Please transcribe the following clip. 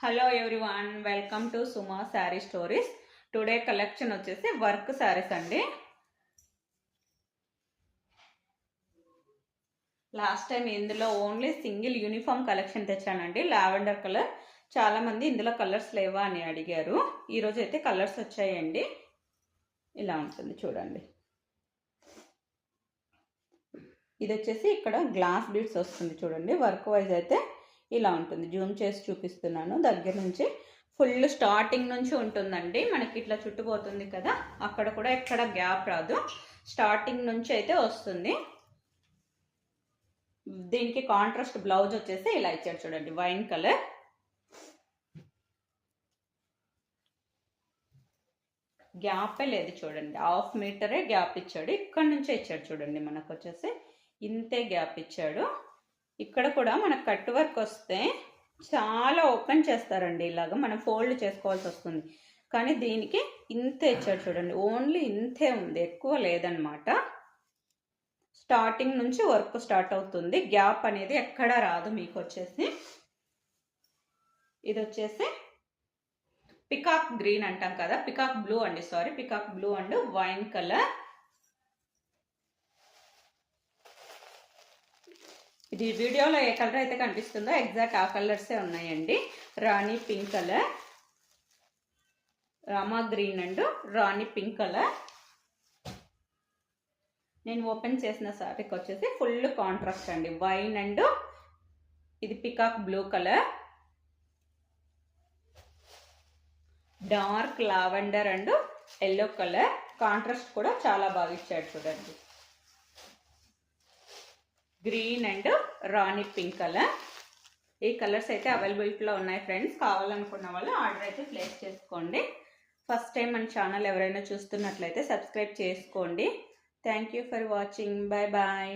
Hello everyone, welcome to Suma sari stories. Today collection వచ్చేసి work saris అండి. Last time ఇందులో only single uniform collection తెచ్చానండి, lavender colour. చాలా మంది ఇందులో కలర్స్ లేవా అని అడిగారు. ఈరోజు అయితే కలర్స్ వచ్చాయండి. ఇలా ఉంటుంది చూడండి. ఇది వచ్చేసి ఇక్కడ గ్లాస్ బీడ్స్ వస్తుంది చూడండి. వర్క్ వైజ్ అయితే ఇలా ఉంటుంది. జూమ్ చేసి చూపిస్తున్నాను దగ్గర నుంచి. ఫుల్ స్టార్టింగ్ నుంచి ఉంటుందండి. మనకి ఇట్లా చుట్టుపోతుంది కదా, అక్కడ కూడా ఎక్కడ గ్యాప్ రాదు. స్టార్టింగ్ నుంచి అయితే వస్తుంది. దీనికి కాంట్రాస్ట్ బ్లౌజ్ వచ్చేసి ఇలా ఇచ్చాడు చూడండి, వైన్ కలర్. గ్యాపే లేదు చూడండి, 1/2 మీటరే గ్యాప్ ఇచ్చాడు. ఇక్కడ నుంచే ఇచ్చాడు చూడండి, మనకు వచ్చేసి ఇంతే గ్యాప్ ఇచ్చాడు. ఇక్కడ కూడా మనకు కట్ వర్క్ వస్తే చాలా ఓపెన్ చేస్తారండి. ఇలాగ మనం ఫోల్డ్ చేసుకోవాల్సి వస్తుంది. కానీ దీనికి ఇంతే ఇచ్చాడు చూడండి, ఓన్లీ ఇంతే ఉంది, ఎక్కువ లేదనమాట. స్టార్టింగ్ నుంచి వర్క్ స్టార్ట్ అవుతుంది. గ్యాప్ అనేది ఎక్కడా రాదు మీకు వచ్చేసి. ఇది వచ్చేసి పికాక్ గ్రీన్ అంటాం కదా, పికాక్ బ్లూ అండి, sorry, peacock blue and wine colour. ఇది వీడియోలో ఏ కలర్ అయితే కనిపిస్తుందో ఎగ్జాక్ట్ ఆ కలర్సే ఉన్నాయండి. Rani pink colour, rama green and rani pink colour. నేను ఓపెన్ చేసిన సారీకి వచ్చేసి ఫుల్ కాంట్రాస్ట్ అండి, వైన్ అండ్ ఇది peacock blue colour, dark lavender and yellow colour. Contrast కూడా చాలా బాగా ఇచ్చాడు చూడండి. Green and rani pink colour. ఈ కలర్స్ అయితే అవైలబిలిటీలో ఉన్నాయి ఫ్రెండ్స్. కావాలనుకున్న వాళ్ళు ఆర్డర్ అయితే ప్లేస్ చేసుకోండి. ఫస్ట్ టైం మన ఛానల్ ఎవరైనా చూస్తున్నట్లయితే సబ్స్క్రైబ్ చేసుకోండి. Thank you for watching. Bye bye.